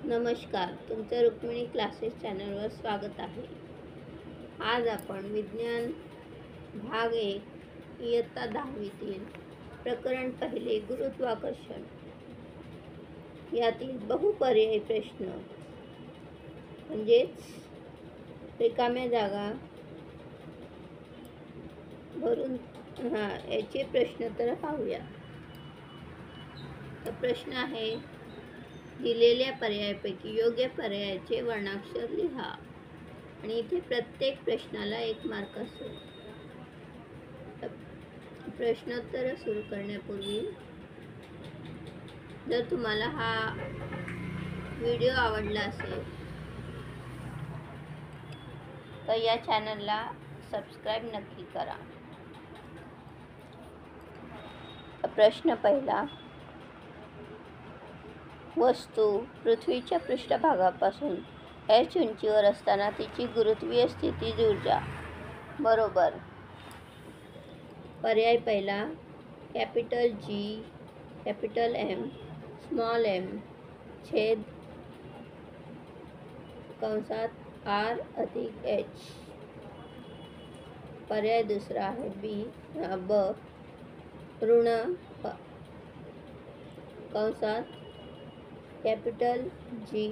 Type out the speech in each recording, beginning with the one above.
नमस्कार, तुमचं रुक्मिणी क्लासेस चॅनलवर स्वागत आहे. आज आपण विज्ञान भाग 1 इयत्ता 10वीतील प्रकरण पहिले गुरुत्वाकर्षण यातील बहुपर्यायी प्रश्न म्हणजेच रिकाम्या जागा भरून याचे प्रश्न तर पाहूया. तर प्रश्न आहे, दिलेल्या पर्यायापैकी योग्य पर्यायाचे वर्णाक्षर लिहा आणि इथे प्रत्येक प्रश्नाला 1 मार्क असेल. प्रश्नोत्तर सुरू करण्यापूर्वी जर तुम्हाला हा व्हिडिओ आवडला असेल तर या चॅनलला सबस्क्राईब नक्की करा. प्रश्न पहिला, वस्तू पृथ्वीच्या पृष्ठभागापासून h उंचीवर असताना तिची गुरुत्वीय स्थितीज ऊर्जा बरोबर. पर्याय पहिला, capital G capital M small m छेद कंसात r अधिक h. पर्याय दुसरा आहे ब ऋण कंसात capital G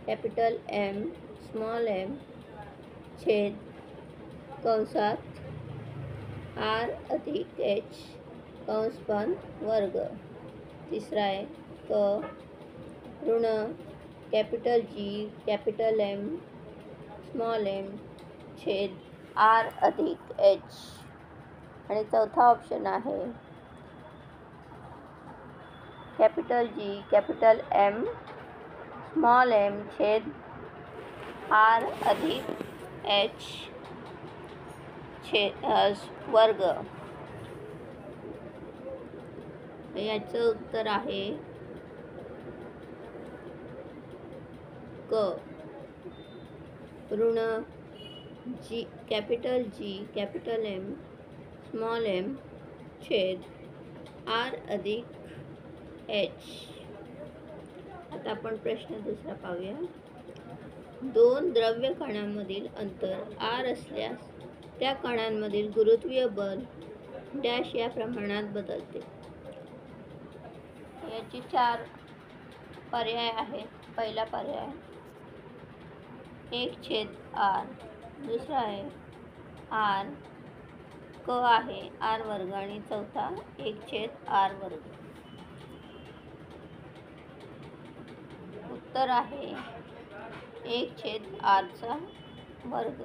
capital M small m छेद कंसात r अधिक h कंस बंद वर्ग. तिसरा आहे ऋण capital G capital M small m छेद r अधिक h. आणि चौथा ऑप्शन आहे capital G capital M small m छेद r अधिक h छेद वर्ग. याचं उत्तर आहे क ऋण G capital G capital M small m छेद r अधिक h. आता आपण प्रश्न दुसरा पाहूया. 2 द्रव्य कणांमधील अंतर r असल्यास त्या कणांमधील गुरुत्वीय बल डॅश या प्रमाणात बदलते. याचे 4 पर्याय आहेत. पहिला पर्याय 1/r, दुसरा आहे r, क आहे r वर्ग आणि चौथा 1/r वर्ग. उत्तर आहे 1/r चा वर्ग.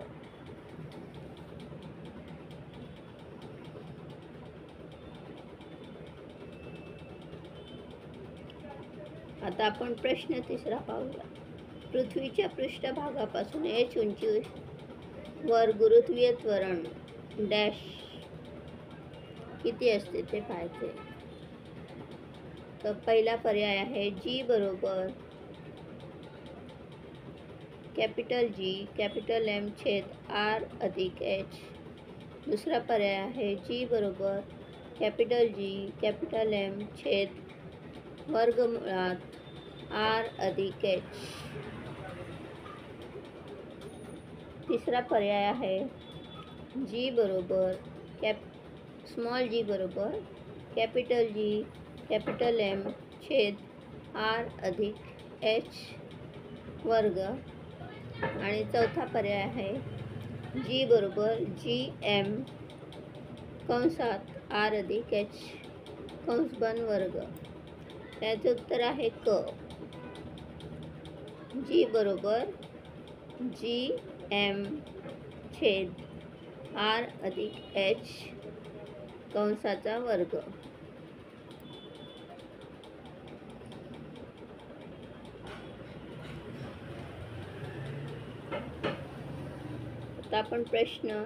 आता आपण प्रश्न तिसरा पाहूया. पृथ्वीच्या पृष्ठभागापासून h उंचीवर गुरुत्वीय त्वरण डॅश किती असते ते पाहायचे. तर पहिला पर्याय आहे G बरोबर कॅपिटल G कॅपिटल M छेद r अधिक h. दुसरा पर्याय आहे G बरोबर कॅपिटल G कॅपिटल M छेद वर्गमुळात r अधिक h. तिसरा पर्याय आहे G बरोबर स्मॉल g बरोबर कॅपिटल G कॅपिटल M छेद r अधिक h वर्ग. आणि चौथा पर्याय आहे G बरोबर Gm कंसात r अधिक h कंस बंद वर्ग. त्याचे उत्तर आहे क G बरोबर Gm छेद r अधिक h कंसाचा वर्ग. आता आपण प्रश्न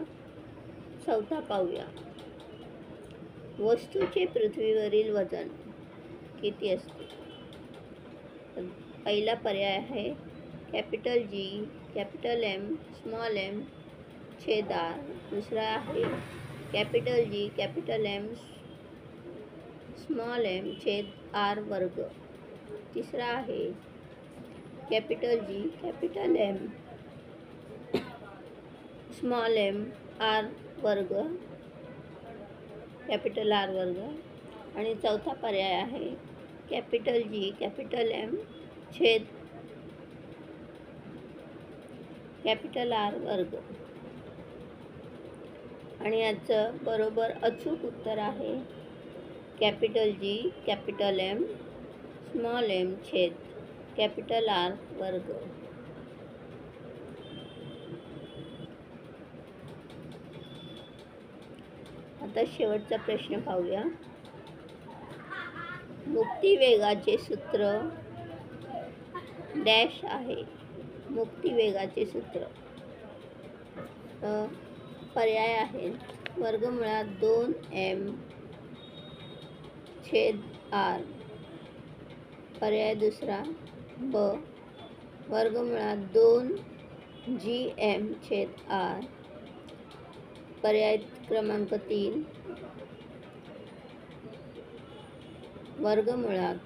चौथा पाहूया. वस्तूचे पृथ्वीवरील वजन किती असते. पहिला पर्याय आहे capital G capital M small m छेद r. दुसरा आहे capital G capital M small m छेद r वर्ग. तिसरा आहे capital G, capital M, small m, R वर्ग, कॅपिटल आर वर्ग. आणि चौथा पर्याय आहे कॅपिटल जी, कॅपिटल एम छेद कॅपिटल आर वर्ग. आणि याचं बरोबर अचूक उत्तर आहे capital G, capital M, small m छेद कॅपिटल आर वर्ग. आता शेवटचा प्रश्न पाहूया. मुक्तिवेगाचे सूत्र डॅश आहे. मुक्तिवेगाचे सूत्र पर्याय आहेत वर्गमुळात 2m छेद r. पर्याय दुसरा ब वर्गमुळात 2gm छेद r. पर्याय क्रमांक 3 वर्गमुळात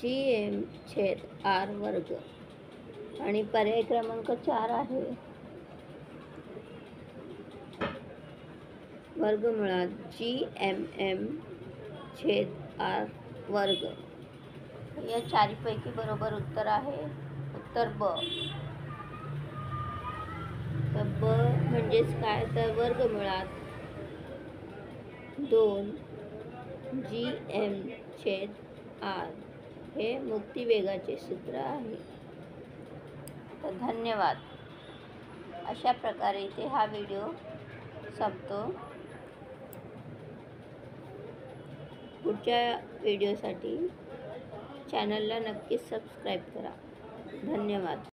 gm छेद r वर्ग. आणि पर्याय क्रमांक 4 आहे वर्गमुळात gmm छेद r वर्ग. या चारीपैकी बरोबर उत्तर आहे उत्तर ब. तर ब म्हणजेच काय तर वर्गमुळात 2gm छेद r हे मुक्तिवेगाचे सूत्र आहे. तर धन्यवाद. अशा प्रकारे इथे हा व्हिडिओ संपतो. पुढच्या व्हिडिओसाठी चॅनलला नक्कीच सबस्क्राईब करा. धन्यवाद.